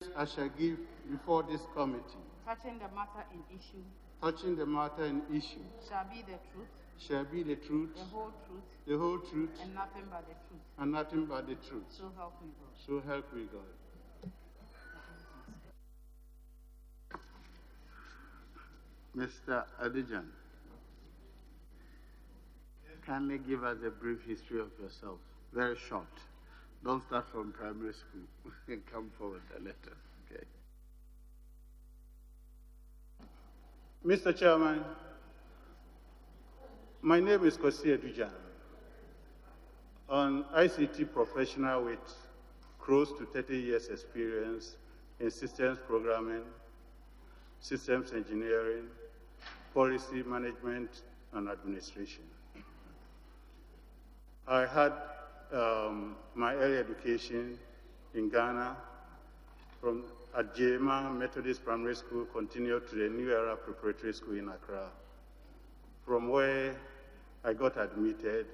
I shall give before this committee, touching the matter in issue, shall be the truth, the whole truth, and nothing but the truth. So help me God. So help me God. Mr. Adijan, kindly give us a brief history of yourself, very short. Don't start from primary school and come forward a letter, okay? Mr. Chairman, my name is Kwasi Gyan, an ICT professional with close to 30 years experience in systems programming, systems engineering, policy management, and administration. I had my early education in Ghana at Jema Methodist Primary School, continued to the New Era Preparatory School in Accra, from where I got admitted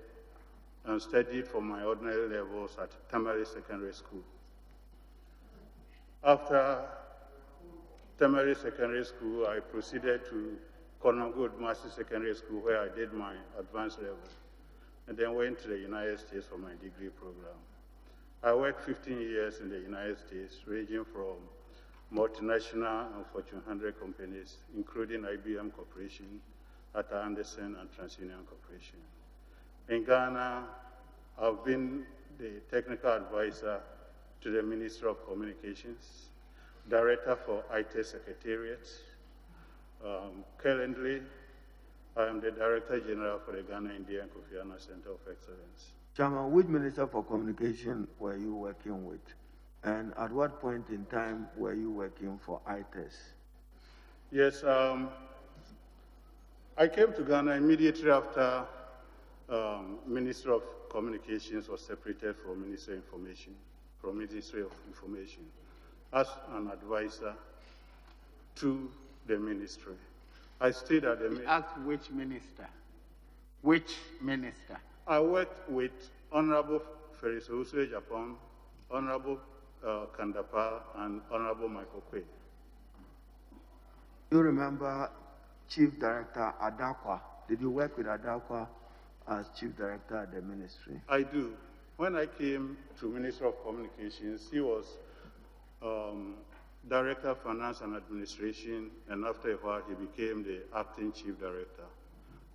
and studied for my ordinary levels at Tamale Secondary School. After Tamale Secondary School, I proceeded to Konongo Master Secondary School, where I did my advanced level, and then went to the United States for my degree program. I worked 15 years in the United States, ranging from multinational and Fortune 100 companies, including IBM Corporation, Arthur Andersen, and TransUnion Corporation. In Ghana, I've been the technical advisor to the Minister of Communications, Director for IT Secretariat. Currently, I am the Director General for the Ghana India and Kofi Annan Center of Excellence. Chairman, which Minister for Communication were you working with? And at what point in time were you working for ITES? Yes, I came to Ghana immediately after Minister of Communications was separated from Ministry of Information, as an advisor to the ministry. I stayed at the ministry. Ask which minister? Which minister? I worked with Honorable Feris Owusu Japan, Honorable Kandapa, and Honorable Michael Quay. You remember Chief Director Adakwa? Did you work with Adakwa as Chief Director at the ministry? I do. When I came to Minister of Communications, he was Director of Finance and Administration, and after a while, he became the Acting Chief Director.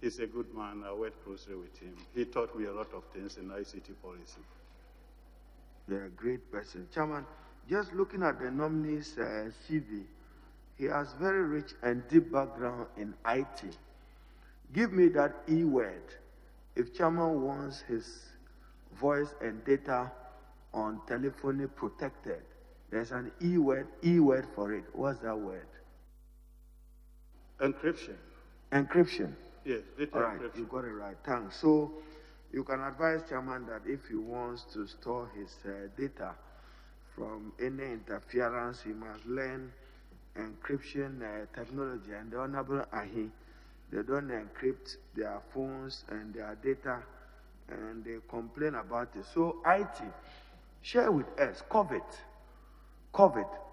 He's a good man. I worked closely with him. He taught me a lot of things in ICT policy. You're a great person. Chairman, just looking at the nominee's CV, he has very rich and deep background in IT. Give me that E word. If Chairman wants his voice and data on telephony protected, there's an E word for it. What's that word? Encryption. Encryption. Yes, data all right, encryption. You got it right. Thanks. So you can advise Chairman that if he wants to store his data from any interference, he must learn encryption technology. And the Honorable Ahi, they don't encrypt their phones and their data, and they complain about it. So IT, share with us, COVID,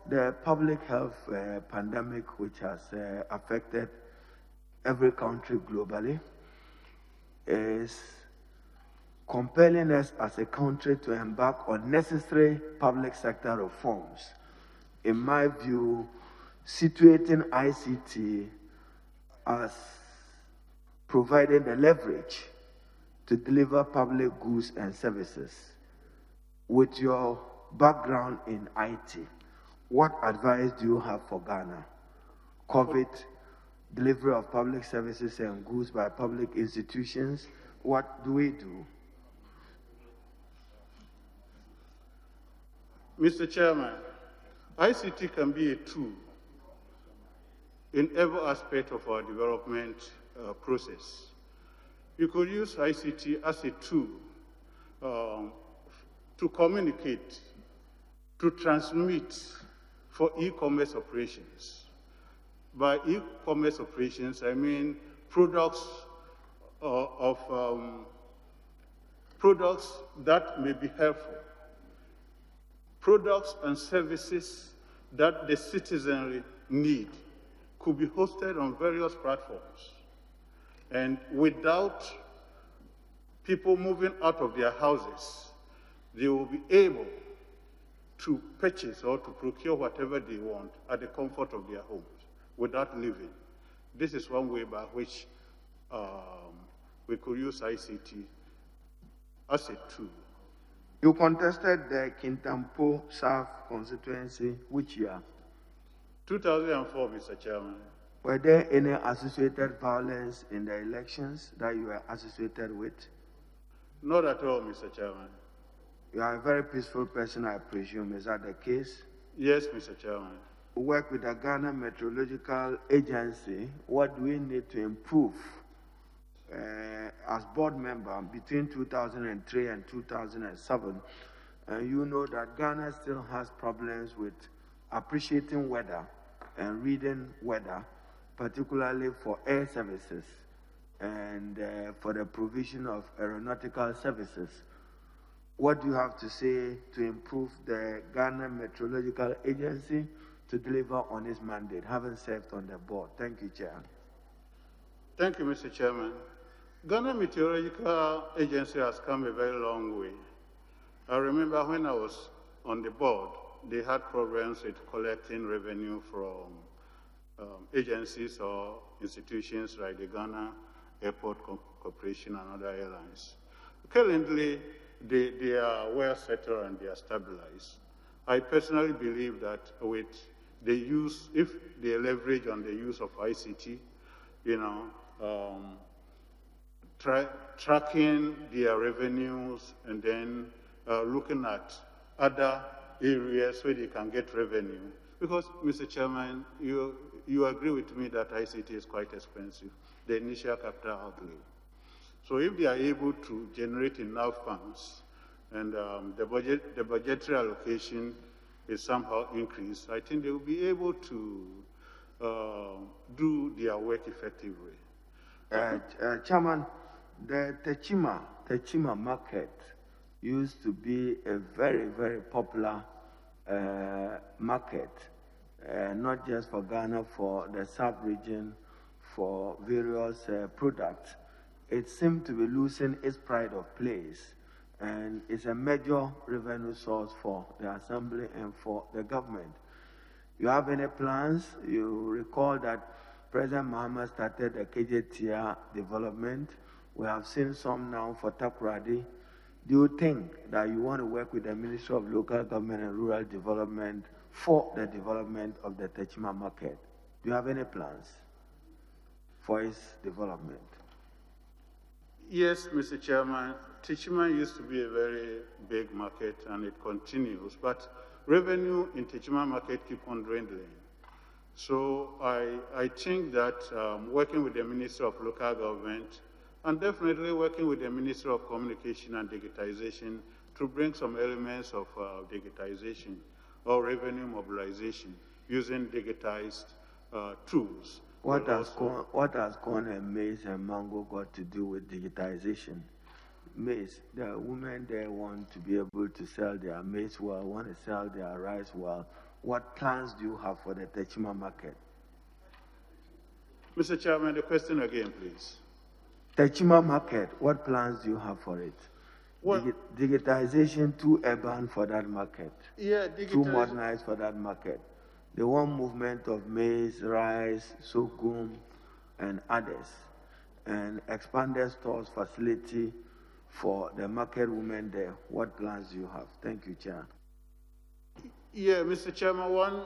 the public health pandemic which has affected every country globally, is compelling us as a country to embark on necessary public sector reforms. In my view, situating ICT as providing the leverage to deliver public goods and services. With your background in IT, what advice do you have for Ghana? COVID, delivery of public services and goods by public institutions, what do we do? Mr. Chairman, ICT can be a tool in every aspect of our development process. You could use ICT as a tool to communicate, to transmit for e-commerce operations. By e-commerce operations, I mean products products that may be helpful, products and services that the citizenry need could be hosted on various platforms. And without people moving out of their houses, they will be able to purchase or to procure whatever they want at the comfort of their homes without leaving. This is one way by which we could use ICT as a tool. You contested the Kintampo South constituency which year? 2004, Mr. Chairman. Were there any associated violence in the elections that you were associated with? Not at all, Mr. Chairman. You are a very peaceful person, I presume. Is that the case? Yes, Mr. Chairman. We work with the Ghana Meteorological Agency. What do we need to improve as board member between 2003 and 2007? You know that Ghana still has problems with appreciating weather and reading weather, particularly for air services and for the provision of aeronautical services. What do you have to say to improve the Ghana Meteorological Agency to deliver on its mandate, having served on the board? Thank you, Chair. Thank you, Mr. Chairman. Ghana Meteorological Agency has come a very long way. I remember when I was on the board, they had problems with collecting revenue from agencies or institutions like the Ghana Airport Corporation and other airlines. Currently, they are well settled and they are stabilized. I personally believe that with the use, if they leverage on the use of ICT, tracking their revenues and then looking at other areas where they can get revenue. Because, Mr. Chairman, you agree with me that ICT is quite expensive, the initial capital outlay. So if they are able to generate enough funds and the budgetary allocation is somehow increased, I think they will be able to do their work effectively. Chairman, the Techima market used to be a very, very popular market, not just for Ghana, for the sub-region, for various products. It seemed to be losing its pride of place, and it's a major revenue source for the assembly and for the government. You have any plans? You recall that President Mahama started the KJTR development. We have seen some now for Takoradi. Do you think that you want to work with the Ministry of Local Government and Rural Development for the development of the Techima market? Do you have any plans for its development? Yes, Mr. Chairman. Techima used to be a very big market and it continues, but revenue in Techima market keep on dwindling. So I think that working with the Minister of Local Government and definitely working with the Minister of Communication and Digitization to bring some elements of digitization or revenue mobilization using digitized tools. What has corn and maize and mango got to do with digitization? Maize, the women there want to be able to sell their maize well, want to sell their rice well. What plans do you have for the Techima market? Mr. Chairman, the question again, please. Techima market, what plans do you have for it? Digitization too urban for that market. Yeah, too modernized for that market. They want movement of maize, rice, sorghum, and others, and expanded stores facility for the market women there. What plans do you have? Thank you, Chair. Yeah, Mr. Chairman, one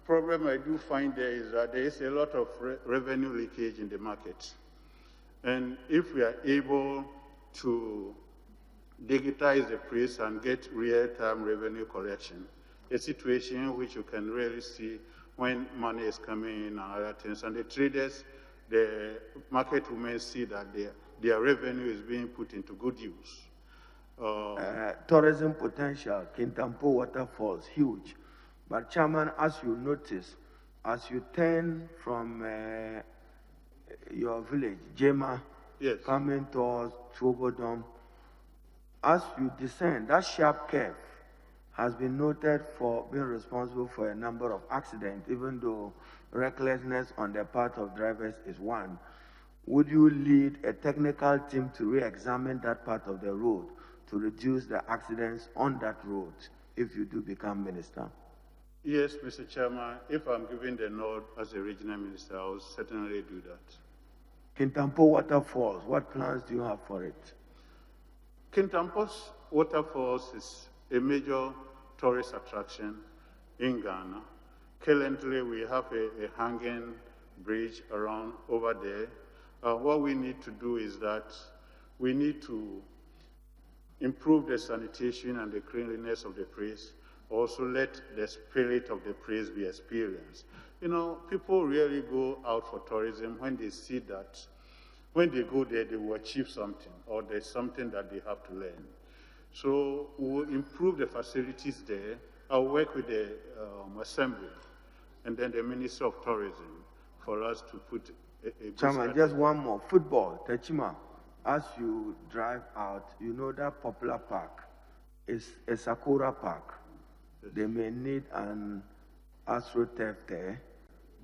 problem I do find there is that there is a lot of revenue leakage in the market. And if we are able to digitize the place and get real-time revenue collection, a situation which you can really see when money is coming in and other things. And the traders, the market women see that their revenue is being put into good use. Tourism potential, Kintampo waterfalls, huge. But Chairman, as you notice, as you turn from your village, Jema, yes, coming towards Twogodom, as you descend, that sharp curve has been noted for being responsible for a number of accidents, even though recklessness on the part of drivers is one. Would you lead a technical team to re-examine that part of the road to reduce the accidents on that road if you do become minister? Yes, Mr. Chairman. If I'm given the nod as a regional minister, I will certainly do that. Kintampo Waterfalls, what plans do you have for it? Kintampo's Waterfalls is a major tourist attraction in Ghana. Currently, we have a hanging bridge around over there. What we need to do is that we need to improve the sanitation and the cleanliness of the place. Also let the spirit of the place be experienced. You know, people really go out for tourism when they see that when they go there, they will achieve something or there's something that they have to learn. So we'll improve the facilities there. I'll work with the Assembly and then the Minister of Tourism for us to put a Chairman, just one more. Football, Techima, as you drive out, you know that popular park is a Sakura Park. Yes. They may need an AstroTurf there,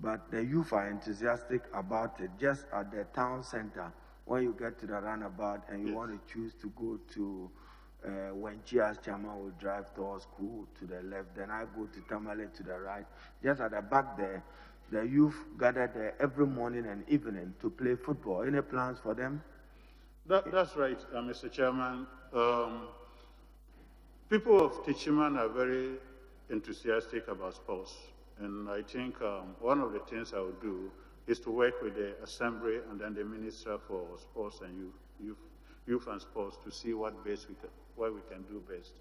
but the youth are enthusiastic about it. Just at the town center, when you get to the roundabout and you want to choose to go to when Chia's chairman will drive towards school to the left, then I go to Tamale to the right. Just at the back there, the youth gather there every morning and evening to play football. Any plans for them? That's right, Mr. Chairman. People of Techiman are very enthusiastic about sports. And I think one of the things I will do is to work with the Assembly and then the Minister for Sports and Youth and Sports to see what we can do best.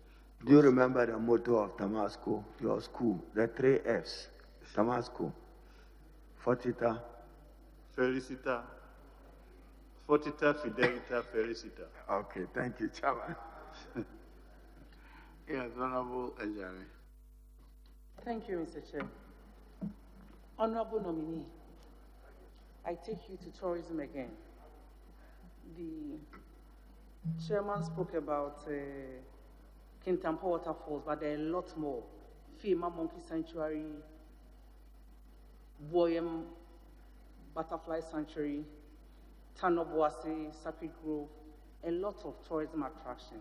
Do you remember the motto of Tamasco, your school, the 3 Fs, Tamasco? Fortita. Felicita. Fortita, Fidelita, Felicita. Okay, thank you, Chairman. Yes, Honorable Ajani. Thank you, Mr. Chair. Honorable nominee, I take you to tourism again. The chairman spoke about Kintampo Waterfalls, but there are a lot more. Fima Monkey Sanctuary, Boyem Butterfly Sanctuary, Tanoboase, Sacred Grove, a lot of tourism attraction.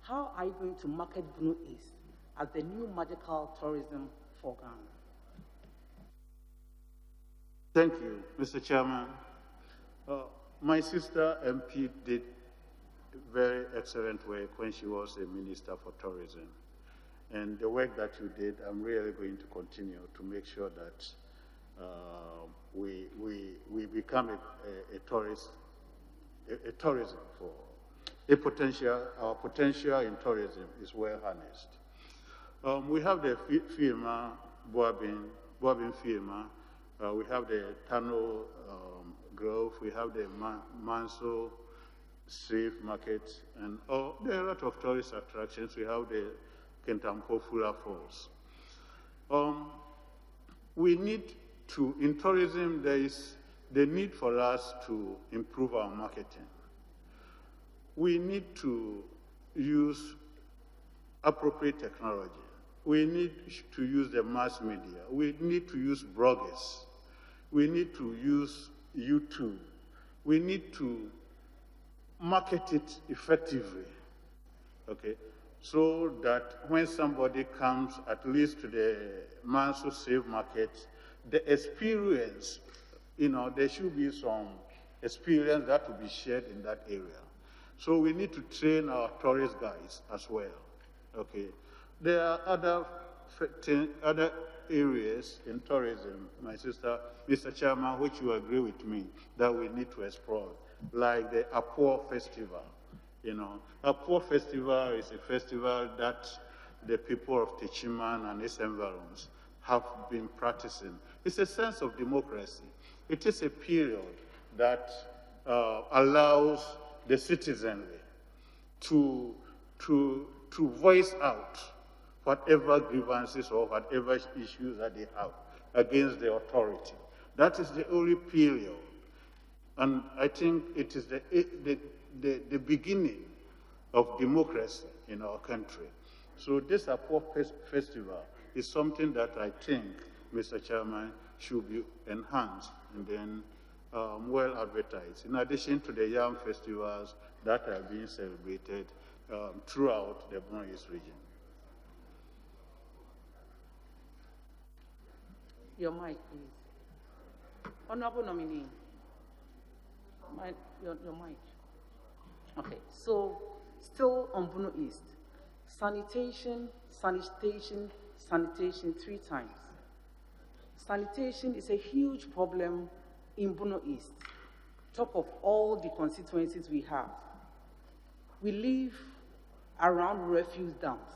How are you going to market Bono East as the new magical tourism for Ghana? Thank you, Mr. Chairman. My sister MP did very excellent work when she was a Minister for Tourism. And the work that you did, I'm really going to continue to make sure that we become a tourism for our potential in tourism is well harnessed. We have the firma, Boabin firma, we have the Tano Grove, we have the Manso Safe Market, and there are a lot of tourist attractions. We have the Kintampo Fula Falls. We need to, in tourism, there is the need for us to improve our marketing. We need to use appropriate technology. We need to use the mass media. We need to use bloggers. We need to use YouTube. We need to market it effectively, okay? So that when somebody comes at least to the Manso Safe Market, the experience, there should be some experience that will be shared in that area. So we need to train our tourist guides as well, okay? There are other areas in tourism, my sister, Mr. Chairman, which you agree with me, that we need to explore, like the Apo Festival. Apo Festival is a festival that the people of Techiman and its environs have been practicing. It's a sense of democracy. It is a period that allows the citizenry to voice out whatever grievances or whatever issues that they have against the authority. That is the only period. And I think it is the beginning of democracy in our country. So this Apo festival is something that I think, Mr. Chairman, should be enhanced and then well advertised, in addition to the Yam festivals that are being celebrated throughout the Bono East region. Your mic, please. Honorable nominee. Your mic. Okay, so still on Bono East. Sanitation, 3 times. Sanitation is a huge problem in Bono East. Talk of all the constituencies we have. We live around refuse dumps.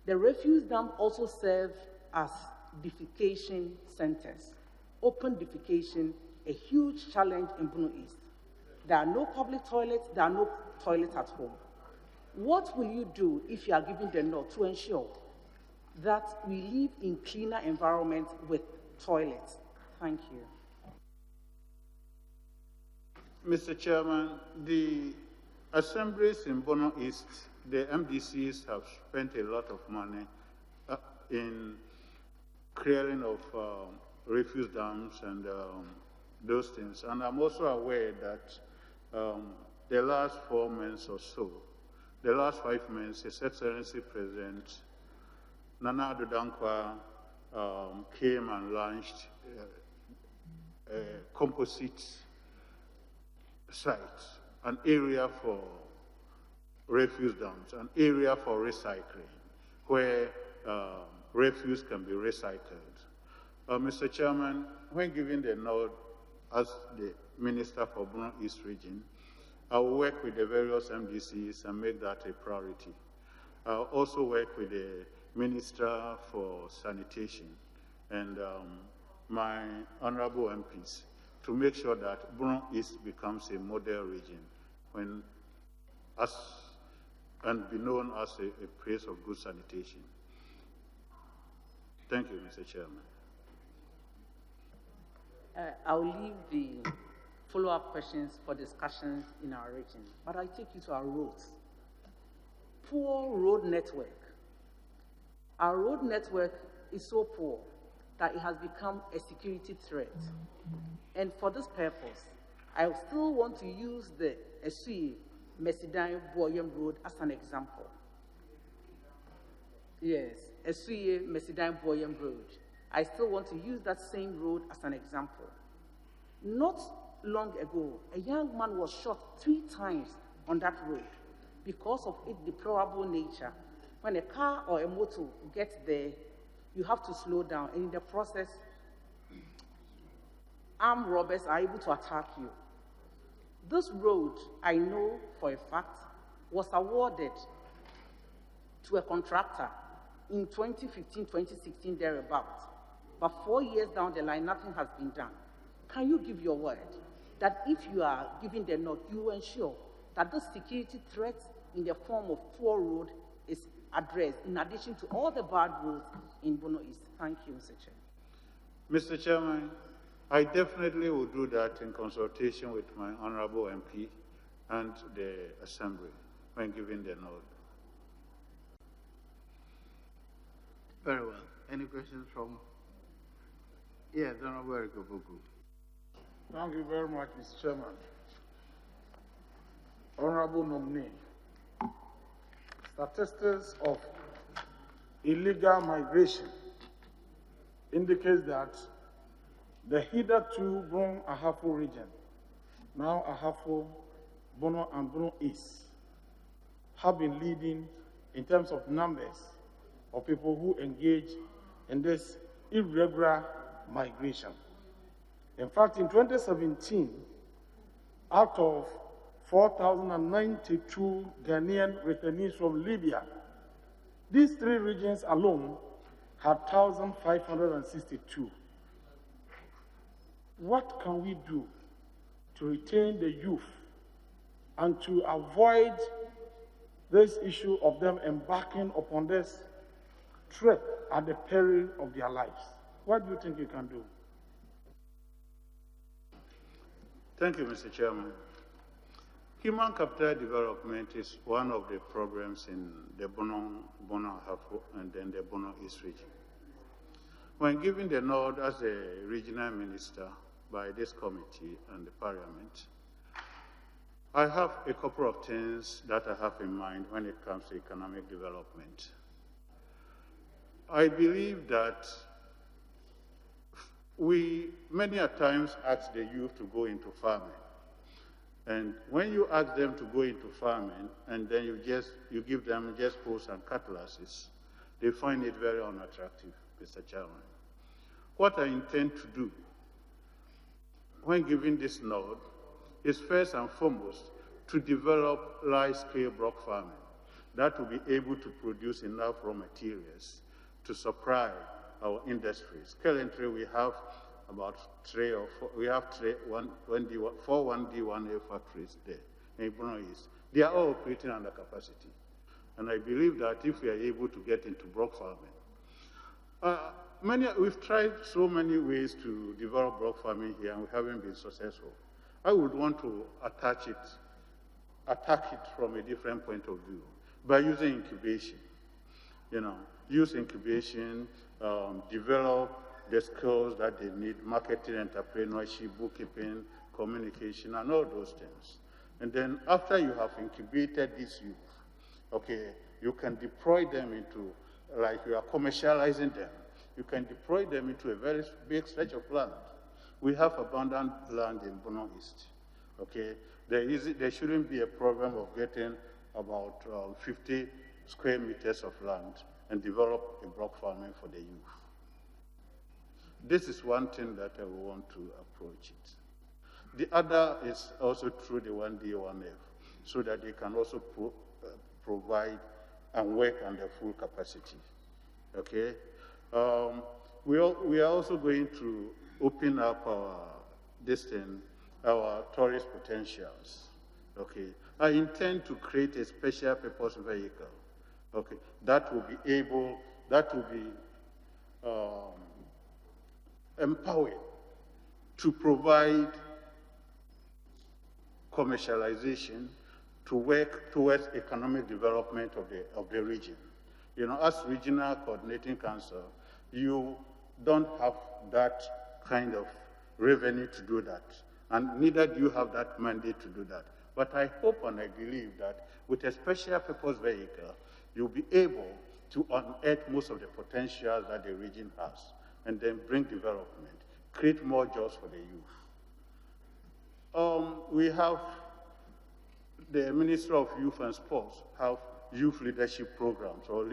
The refuse dumps also serve as defecation centers. Open defecation, a huge challenge in Bono East. There are no public toilets, there are no toilets at home. What will you do if you are given the nod to ensure that we live in cleaner environments with toilets? Thank you. Mr. Chairman, the assemblies in Bono East, the MDCs have spent a lot of money in clearing of refuse dumps and those things. And I'm also aware that the last 4 months or so, the last 5 months, His Excellency President Nana Addo Dankwa came and launched a composite site, an area for refuse dumps, an area for recycling, where refuse can be recycled. Mr. Chairman, when given the nod as the Minister for Bono East Region, I will work with the various MDCs and make that a priority. I'll also work with the Minister for Sanitation and my honorable MPs to make sure that Bono East becomes a model region and be known as a place of good sanitation. Thank you, Mr. Chairman. I'll leave the follow-up questions for discussions in our region, but I'll take you to our roads. Poor road network. Our road network is so poor that it has become a security threat. And for this purpose, I still want to use the Esui Mesidan Boyem Road as an example. Yes, Esui Mesidan Boyem Road. I still want to use that same road as an example. Not long ago, a young man was shot 3 times on that road because of its deplorable nature. When a car or a motor gets there, you have to slow down, and in the process, armed robbers are able to attack you. This road, I know for a fact, was awarded to a contractor in 2015, 2016, thereabouts. But 4 years down the line, nothing has been done. Can you give your word that if you are giving the nod, you will ensure that this security threat in the form of poor road is addressed, in addition to all the bad roads in Bono East? Thank you, Mr. Chair. Mr. Chairman, I definitely will do that in consultation with my honorable MP and the Assembly when given the nod. Very well. Any questions from? Yes, Honorable Eric Opoku. Thank you very much, Mr. Chairman. Honorable nominee, statistics of illegal migration indicates that the hitherto Bono-Ahafo region, now Ahafo, Bono and Bono East, have been leading in terms of numbers of people who engage in this irregular migration. In fact, in 2017, out of 4,092 Ghanaian returnees from Libya, these 3 regions alone had 1,562. What can we do to retain the youth and to avoid this issue of them embarking upon this trip at the peril of their lives? What do you think you can do? Thank you, Mr. Chairman. Human capital development is one of the programs in the Bono Ahafo and then the Bono East region. When given the nod as a regional minister by this committee and the parliament, I have a couple of things that I have in mind when it comes to economic development. I believe that we many a times ask the youth to go into farming. And when you ask them to go into farming and then you give them just poles and cutlasses, they find it very unattractive, Mr. Chairman. What I intend to do when giving this nod is first and foremost to develop large-scale block farming that will be able to produce enough raw materials to supply our industries. Currently, we have about four 1D1A factories there in Bono East. They are all operating under capacity. And I believe that if we are able to get into block farming, we've tried so many ways to develop block farming here and we haven't been successful. I would want to attack it from a different point of view by using incubation. Use incubation, develop the skills that they need, marketing, entrepreneurship, bookkeeping, communication, and all those things. And then after you have incubated these youth, okay, you can deploy them into, like you are commercializing them, you can deploy them into a very big stretch of land. We have abundant land in Bono East, okay? There shouldn't be a problem of getting about 50 square meters of land and develop a block farming for the youth. This is one thing that I want to approach it. The other is also through the 1D1F, so that they can also provide and work under full capacity, okay? We are also going to open up our tourist potentials, okay? I intend to create a special purpose vehicle, okay, that will be empowered to provide commercialization to work towards economic development of the region. As Regional Coordinating Council, you don't have that kind of revenue to do that, and neither do you have that mandate to do that. But I hope and I believe that with a special purpose vehicle, you'll be able to unearth most of the potential that the region has, and then bring development, create more jobs for the youth. We have the Minister of Youth and Sports have youth leadership programs or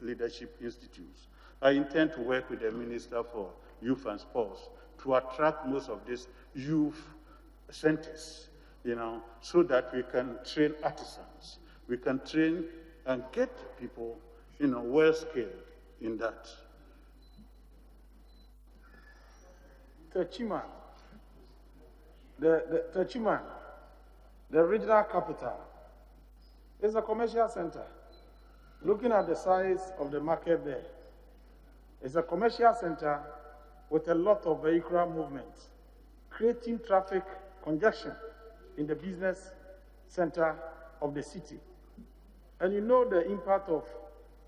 leadership institutes. I intend to work with the Minister for Youth and Sports to attract most of these youth centers, so that we can train artisans. We can train and get people, well-skilled in that. Techiman, the regional capital, is a commercial center. Looking at the size of the market there, it's a commercial center with a lot of vehicular movement, creating traffic congestion in the business center of the city. And you know the impact of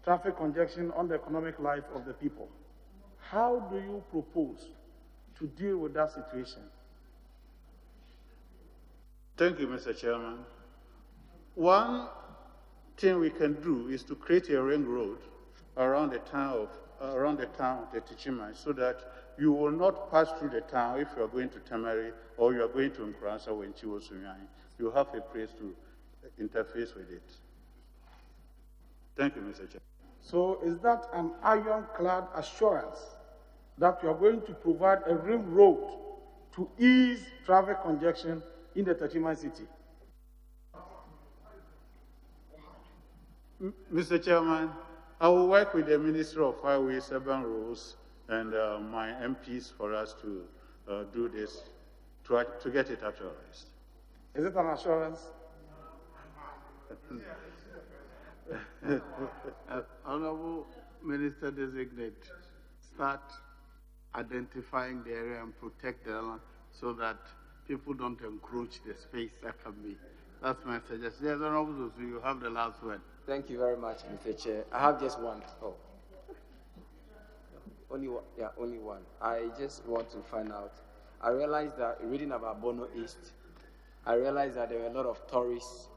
traffic congestion on the economic life of the people. How do you propose to deal with that situation? Thank you, Mr. Chairman. One thing we can do is to create a ring road around the town of the Techiman, so that you will not pass through the town if you are going to Tamari or you are going to Nkransa or Chiwosunyani. You have a place to interface with it. Thank you, Mr. Chairman. So is that an ironclad assurance that you are going to provide a ring road to ease traffic congestion in the Techiman city? Mr. Chairman, I will work with the Minister of Highways, Urban Roads, and my MPs for us to do this, to get it actualized. Is it an assurance? Honorable Minister-Designate, start identifying the area and protect the land so that people don't encroach the space that can be That's my suggestion. Yes, Honorable Zosu, you have the last word. Thank you very much, Mr. Chair. I have just one. Oh. Only one. Yeah, only one. I just want to find out. I realized that reading about Bono East, I realized that there were a lot of tourism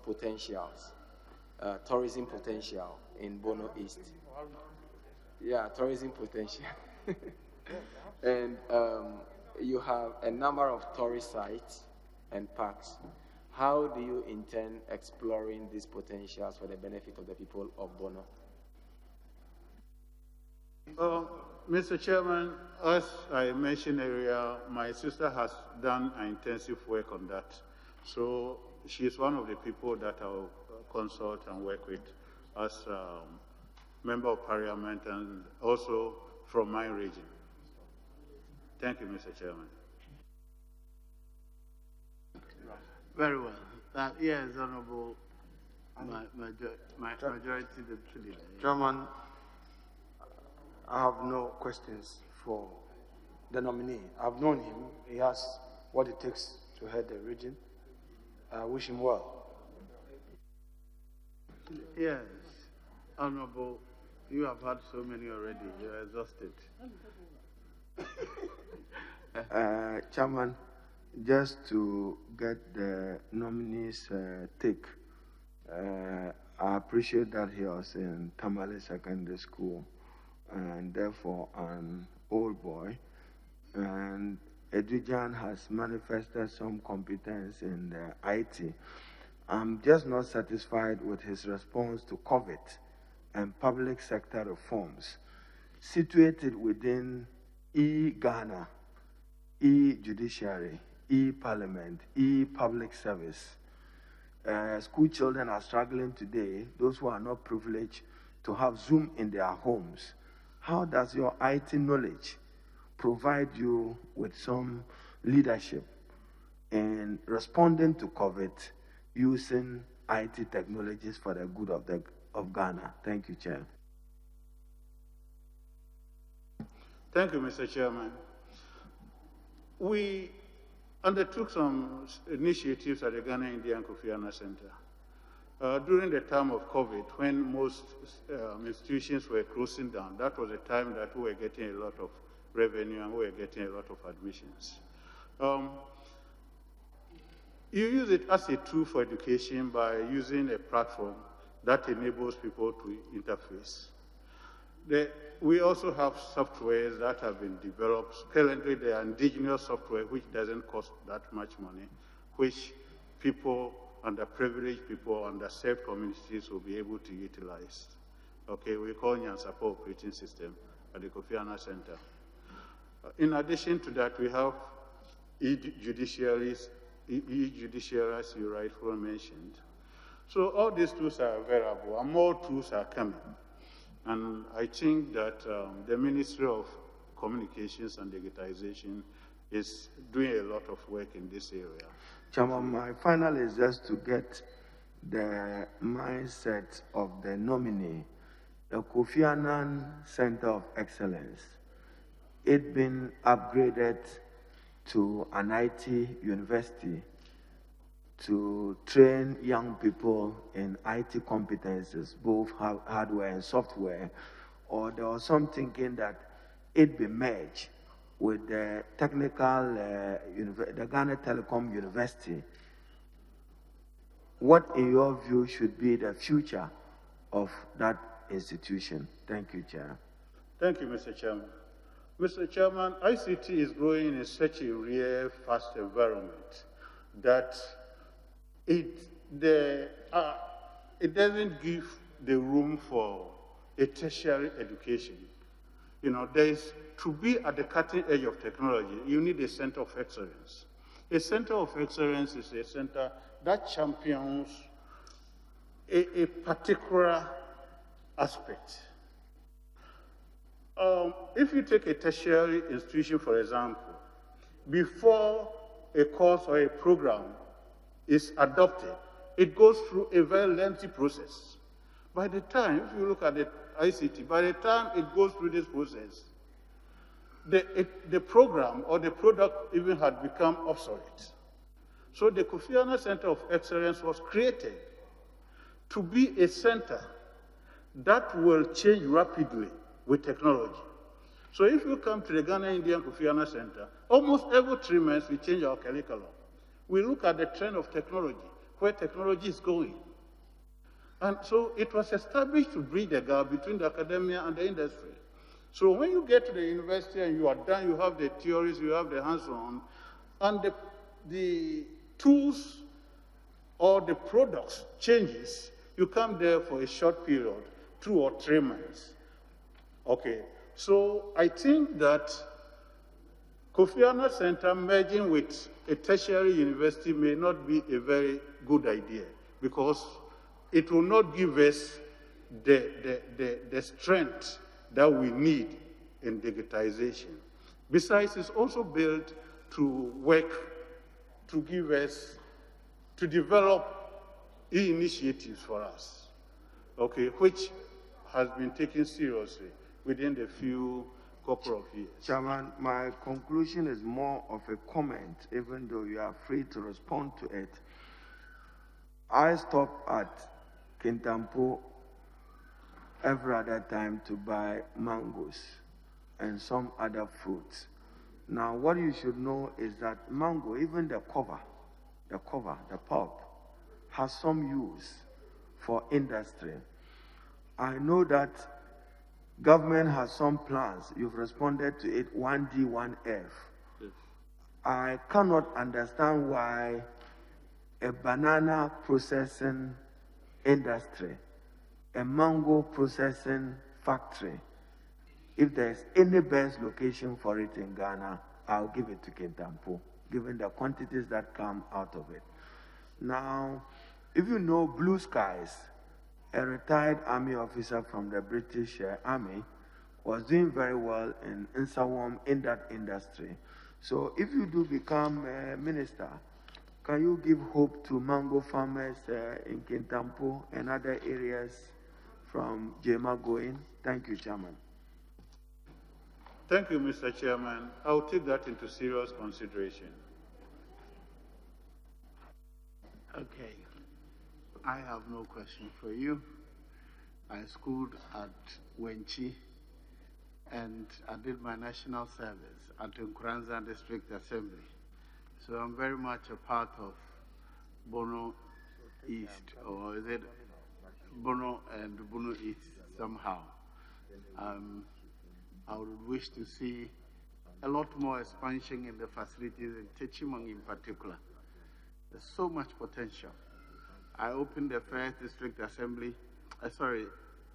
potential in Bono East. Yeah, tourism potential. And you have a number of tourist sites and parks. How do you intend exploring these potentials for the benefit of the people of Bono? Mr. Chairman, as I mentioned earlier, my sister has done an intensive work on that. So she is one of the people that I'll consult and work with as Member of Parliament and also from my region. Thank you, Mr. Chairman. Very well. Yes, Honorable Majority Leader. Chairman, I have no questions for the nominee. I've known him. He has what it takes to head the region. I wish him well. Yes, Honorable, you have had so many already. You're exhausted. Chairman, just to get the nominee's take, I appreciate that he was in Tamale Secondary School and therefore an old boy. And Gyan has manifested some competence in the IT. I'm just not satisfied with his response to COVID and public sector reforms situated within e-Ghana, e-judiciary, e-parliament, e-public service. School children are struggling today, those who are not privileged to have Zoom in their homes. How does your IT knowledge provide you with some leadership in responding to COVID using IT technologies for the good of Ghana? Thank you, Chair. Thank you, Mr. Chairman. We undertook some initiatives at the Ghana Indian Kofi Annan Center. During the time of COVID, when most institutions were closing down, that was a time that we were getting a lot of revenue and we were getting a lot of admissions. You use it as a tool for education by using a platform that enables people to interface. We also have softwares that have been developed. Currently, they are indigenous software which doesn't cost that much money, which people, underprivileged people, underserved communities will be able to utilize. Okay, we call Nyansapa Operating System at the Kofi Annan Center. In addition to that, we have e-judiciary, as you rightfully mentioned. So all these tools are available, and more tools are coming. And I think that the Ministry of Communications and Digitization is doing a lot of work in this area. Chairman, my final is just to get the mindset of the nominee. The Kofi Annan Center of Excellence, it been upgraded to an IT university to train young people in IT competences, both hardware and software, or there was some thinking that it be merged with the technical, the Ghana Telecom University. What, in your view, should be the future of that institution? Thank you, Chair. Thank you, Mr. Chairman. Mr. Chairman, ICT is growing in such a rare, fast environment that it doesn't give the room for a tertiary education. You know, to be at the cutting edge of technology, you need a center of excellence. A center of excellence is a center that champions a particular aspect. If you take a tertiary institution, for example, before a course or a program is adopted, it goes through a very lengthy process. By the time, if you look at the ICT, by the time it goes through this process, the program or the product even had become obsolete. So the Kofi Annan Center of Excellence was created to be a center that will change rapidly with technology. So if you come to the Ghana Indian Kofi Annan Center, almost every 3 months we change our curriculum. We look at the trend of technology, where technology is going. And so it was established to bridge the gap between the academia and the industry. So when you get to the university and you are done, you have the theories, you have the hands-on, and the tools or the products changes, you come there for a short period, 2 or 3 months. Okay, so I think that Kofi Annan Center merging with a tertiary university may not be a very good idea, because it will not give us the strength that we need in digitization. Besides, it's also built to work to give us, to develop initiatives for us, okay, which has been taken seriously within the few couple of years. Chairman, my conclusion is more of a comment, even though you are free to respond to it. I stop at Kintampo every other time to buy mangoes and some other fruits. Now, what you should know is that mango, even the pulp, has some use for industry. I know that government has some plans. You've responded to it, 1D, 1F. Yes. I cannot understand why a banana processing industry, a mango processing factory, if there's any best location for it in Ghana, I'll give it to Kintampo, given the quantities that come out of it. Now, if you know Blue Skies, a retired army officer from the British Army, was doing very well in Nsawam in that industry. So if you do become a minister, can you give hope to mango farmers in Kintampo and other areas from Jema going? Thank you, Chairman. Thank you, Mr. Chairman. I will take that into serious consideration. Okay. I have no question for you. I schooled at Wenchi, and I did my national service at Nkranza District Assembly. So I'm very much a part of Bono East, or is it Bono and Bono East somehow. I would wish to see a lot more expansion in the facilities in Techimang in particular. There's so much potential. I opened the first district assembly,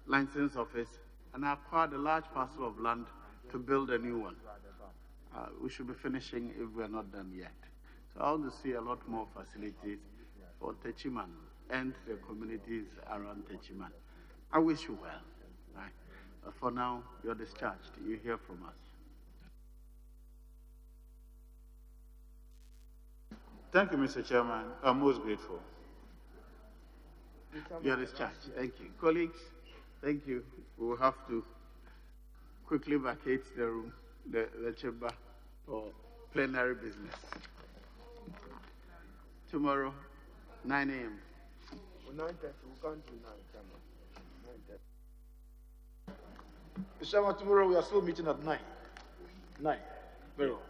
license office, and I acquired a large parcel of land to build a new one. We should be finishing if we're not done yet. So I want to see a lot more facilities for Techiman and the communities around Techiman. I wish you well. Right? But for now, you're discharged. You hear from us. Thank you, Mr. Chairman. I'm most grateful. You're discharged. Thank you. Colleagues, thank you. We will have to quickly vacate the room, the chamber, for plenary business. Tomorrow, 9 a.m. 9:30, we can't do 9, Chairman. 9:30. Mr. Chairman, tomorrow we are still meeting at 9. 9. Very well.